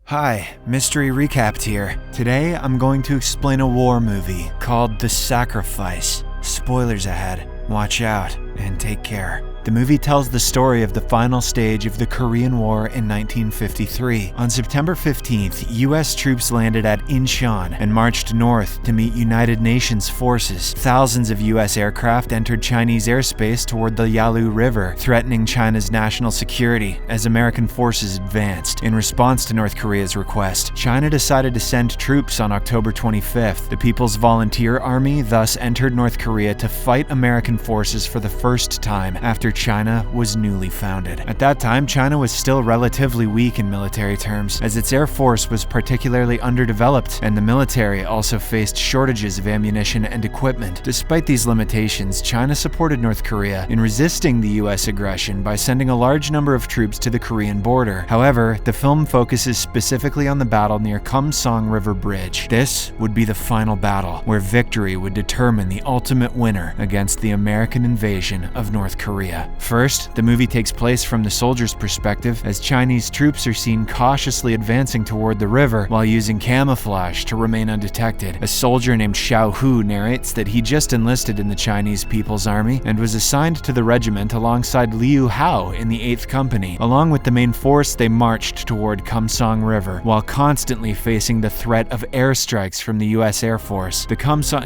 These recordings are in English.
Hi, Mystery Recapped here. Today I'm going to explain a war movie called The Sacrifice. Spoilers ahead. Watch out and take care. The movie tells the story of the final stage of the Korean War in 1953. On September 15th, U.S. troops landed at Incheon and marched north to meet United Nations forces. Thousands of U.S. aircraft entered Chinese airspace toward the Yalu River, threatening China's national security as American forces advanced. In response to North Korea's request, China decided to send troops on October 25th. The People's Volunteer Army thus entered North Korea to fight American forces for the first time after China was newly founded. At that time, China was still relatively weak in military terms, as its air force was particularly underdeveloped, and the military also faced shortages of ammunition and equipment. Despite these limitations, China supported North Korea in resisting the U.S. aggression by sending a large number of troops to the Korean border. However, the film focuses specifically on the battle near Kumsong River Bridge. This would be the final battle, where victory would determine the ultimate winner against the American invasion of North Korea. First, the movie takes place from the soldiers' perspective, as Chinese troops are seen cautiously advancing toward the river while using camouflage to remain undetected. A soldier named Xiao Hu narrates that he just enlisted in the Chinese People's Army and was assigned to the regiment alongside Liu Hao in the 8th Company. Along with the main force, they marched toward Kumsong River, while constantly facing the threat of airstrikes from the U.S. Air Force. The Kumsong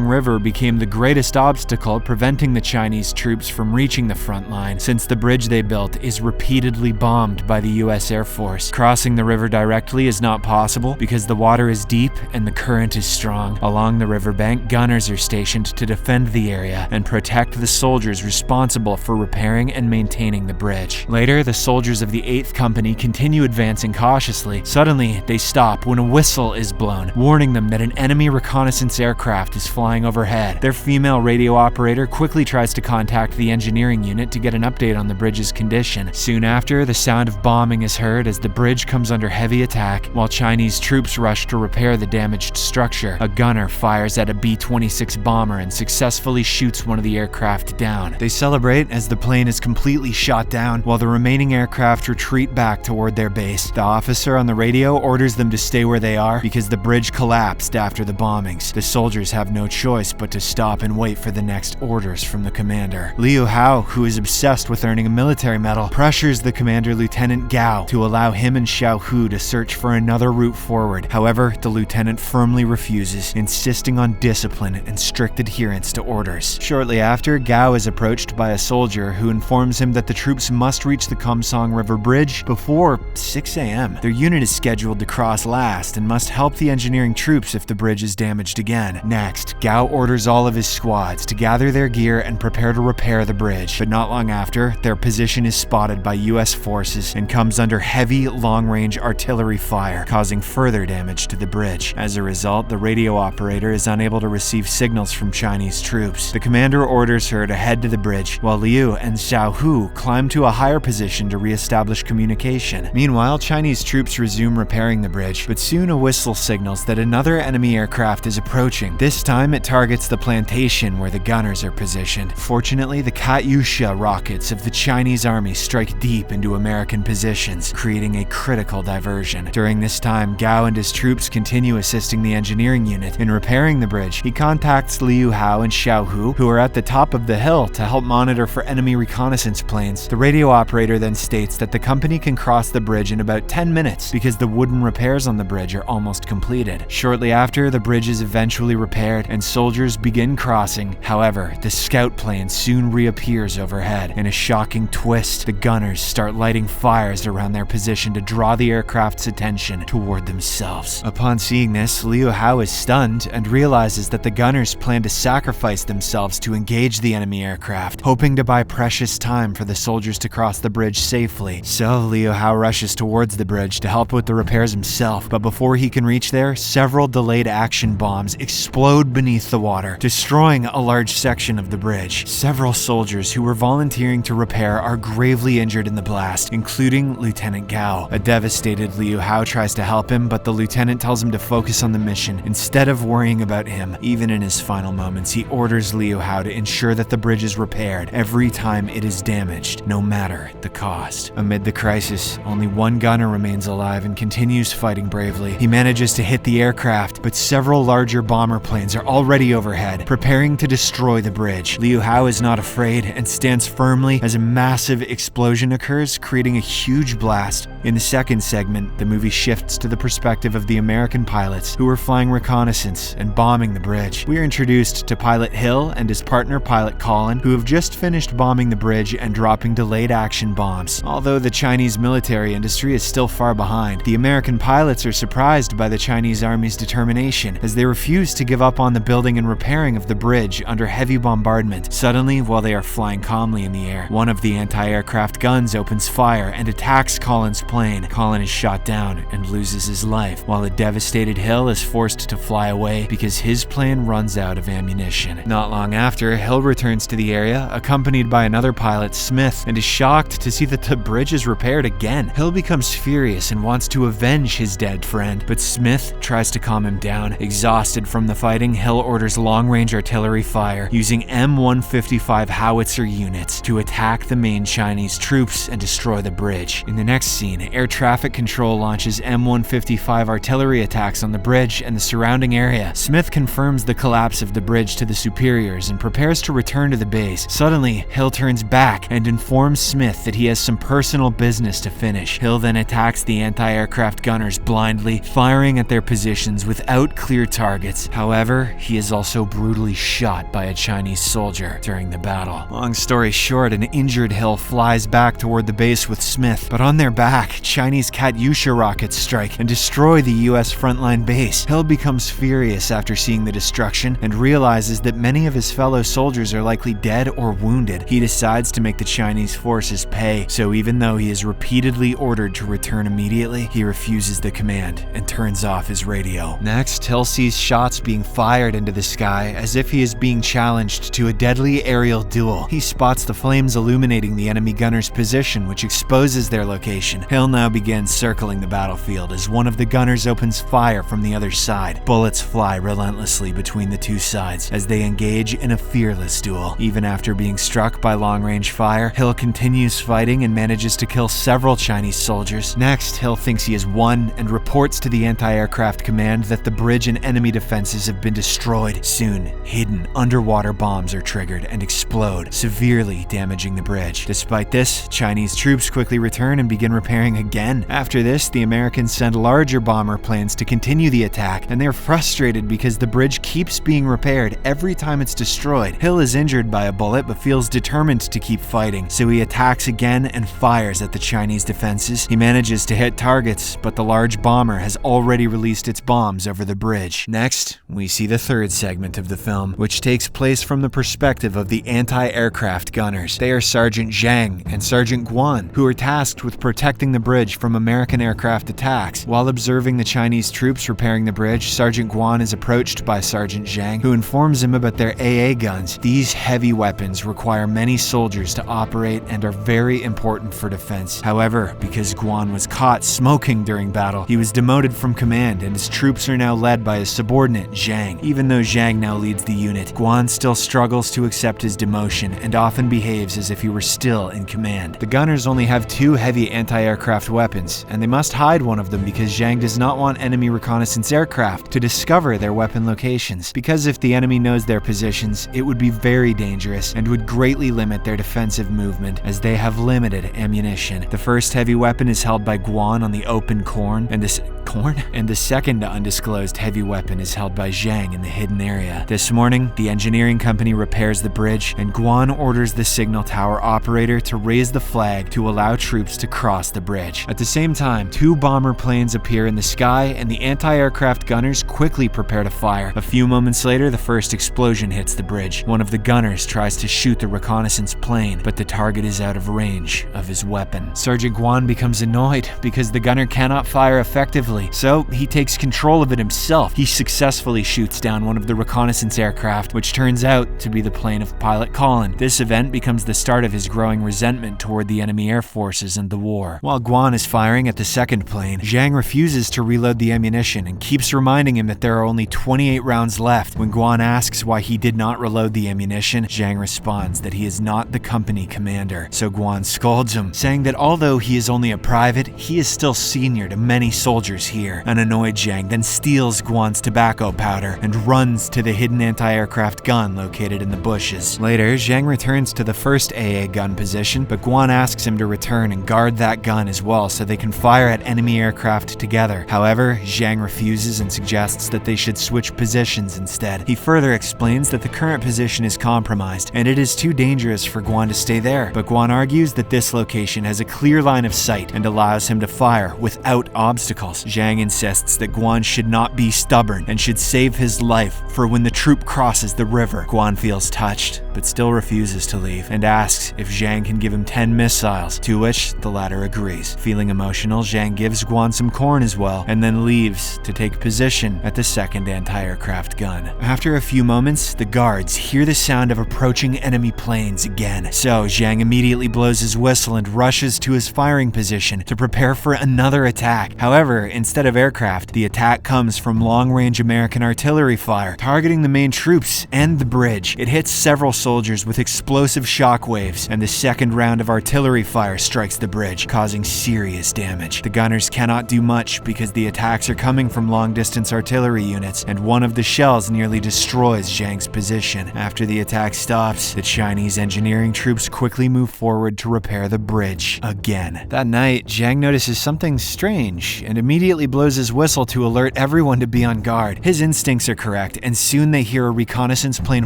River became the greatest obstacle preventing the Chinese troops from reaching the front line, since the bridge they built is repeatedly bombed by the U.S. Air Force. Crossing the river directly is not possible because the water is deep and the current is strong. Along the riverbank, gunners are stationed to defend the area and protect the soldiers responsible for repairing and maintaining the bridge. Later, the soldiers of the 8th Company continue advancing cautiously. Suddenly, they stop when a whistle is blown, warning them that an enemy reconnaissance aircraft is flying overhead. Their female radio operator quickly tries to contact the engineering unit to get an update on the bridge's condition. Soon after, the sound of bombing is heard as the bridge comes under heavy attack. While Chinese troops rush to repair the damaged structure, a gunner fires at a B-26 bomber and successfully shoots one of the aircraft down. They celebrate as the plane is completely shot down, while the remaining aircraft retreat back toward their base. The officer on the radio orders them to stay where they are because the bridge collapsed after the bombings. The soldiers have no choice but to stop and wait for the next orders from the commander. Liu Hao, who is obsessed with earning a military medal, pressures the commander, Lieutenant Gao, to allow him and Xiao Hu to search for another route forward. However, the lieutenant firmly refuses, insisting on discipline and strict adherence to orders. Shortly after, Gao is approached by a soldier who informs him that the troops must reach the Kumsong River Bridge before 6 a.m. Their unit is scheduled to cross last and must help the engineering troops if the bridge is damaged again. Next, Gao orders all of his squads to gather their gear and prepare to repair the bridge, but not long after, their position is spotted by U.S. forces and comes under heavy, long-range artillery fire, causing further damage to the bridge. As a result, the radio operator is unable to receive signals from Chinese troops. The commander orders her to head to the bridge, while Liu and Xiao Hu climb to a higher position to re-establish communication. Meanwhile, Chinese troops resume repairing the bridge, but soon a whistle signals that another enemy aircraft is approaching. This time, it targets the plantation where the gunners are positioned. Fortunately, the Katyusha rockets of the Chinese army strike deep into American positions, creating a critical diversion. During this time, Gao and his troops continue assisting the engineering unit in repairing the bridge. He contacts Liu Hao and Xiao Hu, who are at the top of the hill, to help monitor for enemy reconnaissance planes. The radio operator then states that the company can cross the bridge in about 10 minutes because the wooden repairs on the bridge are almost completed. Shortly after, the bridge is eventually repaired and soldiers begin crossing. However, the scout plane soon reappears overhead. In a shocking twist, the gunners start lighting fires around their position to draw the aircraft's attention toward themselves. Upon seeing this, Liu Hao is stunned and realizes that the gunners plan to sacrifice themselves to engage the enemy aircraft, hoping to buy precious time for the soldiers to cross the bridge safely. So Liu Hao rushes towards the bridge to help with the repairs himself, but before he can reach there, several delayed action bombs explode beneath the water, destroying a large section section of the bridge. Several soldiers who were volunteering to repair are gravely injured in the blast, including Lieutenant Gao. A devastated Liu Hao tries to help him, but the lieutenant tells him to focus on the mission instead of worrying about him. Even in his final moments, he orders Liu Hao to ensure that the bridge is repaired every time it is damaged, no matter the cost. Amid the crisis, only one gunner remains alive and continues fighting bravely. He manages to hit the aircraft, but several larger bomber planes are already overhead, preparing to destroy the bridge. Liu Hao is not afraid and stands firmly as a massive explosion occurs, creating a huge blast. In the second segment, the movie shifts to the perspective of the American pilots who are flying reconnaissance and bombing the bridge. We are introduced to Pilot Hill and his partner Pilot Colin, who have just finished bombing the bridge and dropping delayed action bombs. Although the Chinese military industry is still far behind, the American pilots are surprised by the Chinese army's determination as they refuse to give up on the building and repairing of the bridge under heavy bombardment. Suddenly, while they are flying calmly in the air, one of the anti-aircraft guns opens fire and attacks Colin's plane. Colin is shot down and loses his life, while a devastated Hill is forced to fly away because his plane runs out of ammunition. Not long after, Hill returns to the area, accompanied by another pilot, Smith, and is shocked to see that the bridge is repaired again. Hill becomes furious and wants to avenge his dead friend, but Smith tries to calm him down. Exhausted from the fighting, Hill orders long-range artillery fire using M155 howitzer units to attack the main Chinese troops and destroy the bridge. In the next scene, air traffic control launches M155 artillery attacks on the bridge and the surrounding area. Smith confirms the collapse of the bridge to the superiors and prepares to return to the base. Suddenly, Hill turns back and informs Smith that he has some personal business to finish. Hill then attacks the anti-aircraft gunners blindly, firing at their positions without clear targets. However, he is also brutally shot by a Chinese soldier during the battle. Long story short, an injured Hill flies back toward the base with Smith, but on their back, Chinese Katyusha rockets strike and destroy the US frontline base. Hill becomes furious after seeing the destruction and realizes that many of his fellow soldiers are likely dead or wounded. He decides to make the Chinese forces pay, so even though he is repeatedly ordered to return immediately, he refuses the command and turns off his radio. Next, Hill sees shots being fired into the sky as if he is being challenged to a deadly aerial duel. He spots the flames illuminating the enemy gunner's position, which exposes their location. Hill now begins circling the battlefield as one of the gunners opens fire from the other side. Bullets fly relentlessly between the two sides as they engage in a fearless duel. Even after being struck by long-range fire, Hill continues fighting and manages to kill several Chinese soldiers. Next, Hill thinks he has won and reports to the anti-aircraft command that the bridge and enemy defenses have been destroyed. Soon, hidden underwater bombs are triggered and explode, severely damaging the bridge. Despite this, Chinese troops quickly return and begin repairing again. After this, the Americans send larger bomber planes to continue the attack, and they're frustrated because the bridge keeps being repaired every time it's destroyed. Hill is injured by a bullet but feels determined to keep fighting, so he attacks again and fires at the Chinese defenses. He manages to hit targets, but the large bomber has already released its bombs over the bridge. Next, we see the third segment of the film, which takes place from the perspective of the anti-aircraft gunners. They are Sergeant Zhang and Sergeant Guan, who are tasked with protecting the bridge from American aircraft attacks. While observing the Chinese troops repairing the bridge, Sergeant Guan is approached by Sergeant Zhang, who informs him about their AA guns. These heavy weapons require many soldiers to operate and are very important for defense. However, because Guan was caught smoking during battle, he was demoted from command and his troops are now led by his subordinate, Zhang. Even though Zhang now leads the unit, Guan still struggles to accept his demotion and often behaves as if he were still in command. The gunners only have 2 heavy anti-aircraft weapons, and they must hide one of them because Zhang does not want enemy reconnaissance aircraft to discover their weapon locations. Because if the enemy knows their positions, it would be very dangerous and would greatly limit their defensive movement as they have limited ammunition. The first heavy weapon is held by Guan on the open corn, and the second undisclosed heavy weapon is held by Zhang in the hidden area. This morning, the engineering company repairs the bridge, and Guan orders the signal tower operator to raise the flag to allow troops to cross the bridge. At the same time, 2 bomber planes appear in the sky, and the anti-aircraft gunners quickly prepare to fire. A few moments later, the first explosion hits the bridge. One of the gunners tries to shoot the reconnaissance plane, but the target is out of range of his weapon. Sergeant Guan becomes annoyed because the gunner cannot fire effectively early, so he takes control of it himself. He successfully shoots down one of the reconnaissance aircraft, which turns out to be the plane of pilot Colin. This event becomes the start of his growing resentment toward the enemy air forces and the war. While Guan is firing at the second plane, Zhang refuses to reload the ammunition and keeps reminding him that there are only 28 rounds left. When Guan asks why he did not reload the ammunition, Zhang responds that he is not the company commander. So Guan scolds him, saying that although he is only a private, he is still senior to many soldiers here. An annoyed Zhang then steals Guan's tobacco powder and runs to the hidden anti-aircraft gun located in the bushes. Later, Zhang returns to the first AA gun position, but Guan asks him to return and guard that gun as well so they can fire at enemy aircraft together. However, Zhang refuses and suggests that they should switch positions instead. He further explains that the current position is compromised and it is too dangerous for Guan to stay there, but Guan argues that this location has a clear line of sight and allows him to fire without obstacles. Zhang insists that Guan should not be stubborn and should save his life for when the troop crosses the river. Guan feels touched, but still refuses to leave and asks if Zhang can give him 10 missiles, to which the latter agrees. Feeling emotional, Zhang gives Guan some corn as well, and then leaves to take position at the second anti-aircraft gun. After a few moments, the guards hear the sound of approaching enemy planes again, so Zhang immediately blows his whistle and rushes to his firing position to prepare for another attack. However, instead of aircraft, the attack comes from long-range American artillery fire, targeting the main troops and the bridge. It hits several soldiers with explosive shockwaves, and the second round of artillery fire strikes the bridge, causing serious damage. The gunners cannot do much because the attacks are coming from long-distance artillery units, and one of the shells nearly destroys Zhang's position. After the attack stops, the Chinese engineering troops quickly move forward to repair the bridge again. That night, Zhang notices something strange and immediately blows his whistle to alert everyone to be on guard. His instincts are correct, and soon they hear a reconnaissance plane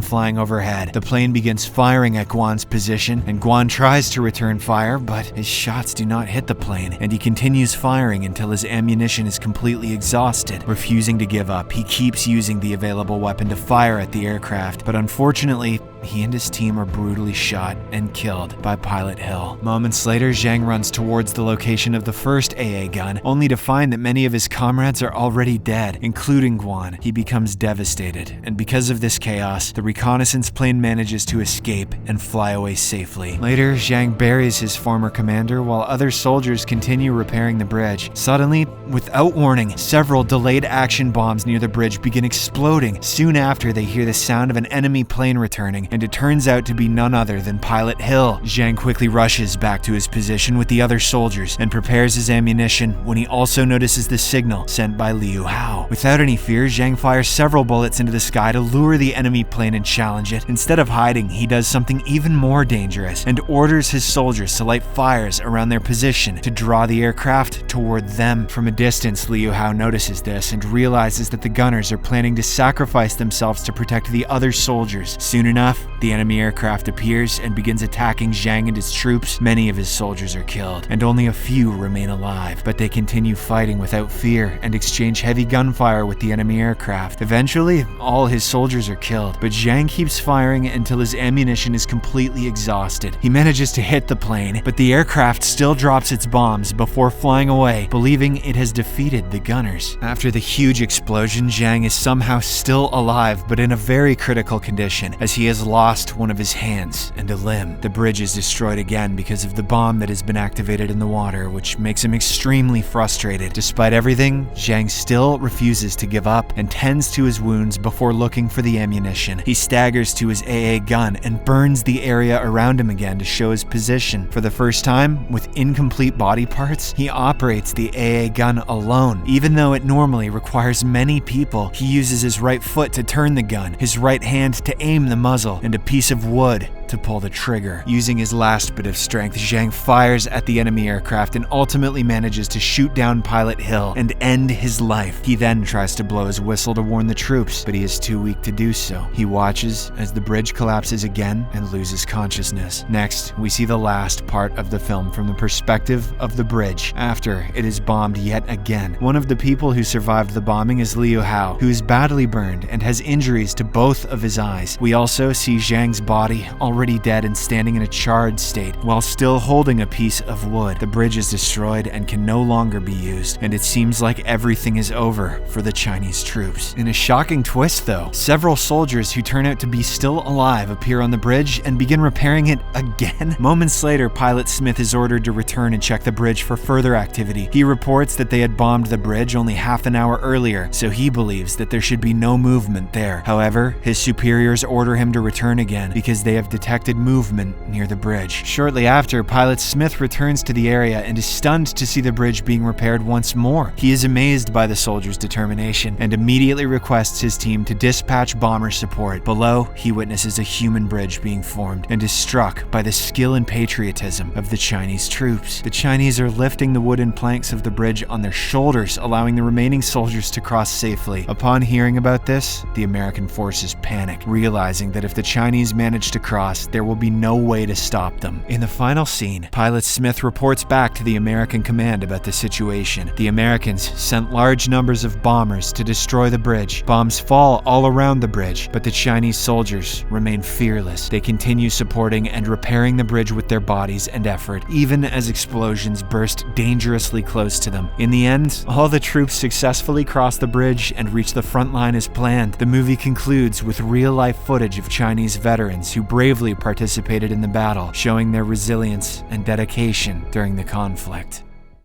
flying overhead. The plane begins firing at Guan's position, and Guan tries to return fire, but his shots do not hit the plane, and he continues firing until his ammunition is completely exhausted. Refusing to give up, he keeps using the available weapon to fire at the aircraft, but unfortunately, he and his team are brutally shot and killed by Pilot Hill. Moments later, Zhang runs towards the location of the first AA gun, only to find that many of his comrades are already dead, including Guan. He becomes devastated, and because of this chaos, the reconnaissance plane manages to escape and fly away safely. Later, Zhang buries his former commander while other soldiers continue repairing the bridge. Suddenly, without warning, several delayed action bombs near the bridge begin exploding. Soon after, they hear the sound of an enemy plane returning, and it turns out to be none other than Pilot Hill. Zhang quickly rushes back to his position with the other soldiers and prepares his ammunition when he also notices the signal sent by Liu Hao. Without any fear, Zhang fires several bullets into the sky to lure the enemy plane and challenge it. Instead of hiding, he does something even more dangerous and orders his soldiers to light fires around their position to draw the aircraft toward them. From a distance, Liu Hao notices this and realizes that the gunners are planning to sacrifice themselves to protect the other soldiers. Soon enough, the enemy aircraft appears and begins attacking Zhang and his troops. Many of his soldiers are killed, and only a few remain alive, but they continue fighting without fear and exchange heavy gunfire with the enemy aircraft. Eventually, all his soldiers are killed, but Zhang keeps firing until his ammunition is completely exhausted. He manages to hit the plane, but the aircraft still drops its bombs before flying away, believing it has defeated the gunners. After the huge explosion, Zhang is somehow still alive, but in a very critical condition, as he has lost one of his hands and a limb. The bridge is destroyed again because of the bomb that has been activated in the water, which makes him extremely frustrated. Despite everything, Zhang still refuses to give up and tends to his wounds before looking for the ammunition. He staggers to his AA gun and burns the area around him again to show his position. For the first time, with incomplete body parts, he operates the AA gun alone. Even though it normally requires many people, he uses his right foot to turn the gun, his right hand to aim the muzzle, and a piece of wood to pull the trigger. Using his last bit of strength, Zhang fires at the enemy aircraft and ultimately manages to shoot down Pilot Hill and end his life. He then tries to blow his whistle to warn the troops, but he is too weak to do so. He watches as the bridge collapses again and loses consciousness. Next, we see the last part of the film from the perspective of the bridge after it is bombed yet again. One of the people who survived the bombing is Liu Hao, who is badly burned and has injuries to both of his eyes. We also see Zhang's body already already dead and standing in a charred state, while still holding a piece of wood. The bridge is destroyed and can no longer be used, and it seems like everything is over for the Chinese troops. In a shocking twist, though, several soldiers who turn out to be still alive appear on the bridge and begin repairing it again. Moments later, Pilot Smith is ordered to return and check the bridge for further activity. He reports that they had bombed the bridge only half an hour earlier, so he believes that there should be no movement there. However, his superiors order him to return again because they have detected movement near the bridge. Shortly after, Pilot Smith returns to the area and is stunned to see the bridge being repaired once more. He is amazed by the soldiers' determination and immediately requests his team to dispatch bomber support. Below, he witnesses a human bridge being formed and is struck by the skill and patriotism of the Chinese troops. The Chinese are lifting the wooden planks of the bridge on their shoulders, allowing the remaining soldiers to cross safely. Upon hearing about this, the American forces panic, realizing that if the Chinese manage to cross, there will be no way to stop them. In the final scene, Pilot Smith reports back to the American command about the situation. The Americans sent large numbers of bombers to destroy the bridge. Bombs fall all around the bridge, but the Chinese soldiers remain fearless. They continue supporting and repairing the bridge with their bodies and effort, even as explosions burst dangerously close to them. In the end, all the troops successfully cross the bridge and reach the front line as planned. The movie concludes with real-life footage of Chinese veterans who bravely participated in the battle, showing their resilience and dedication during the conflict.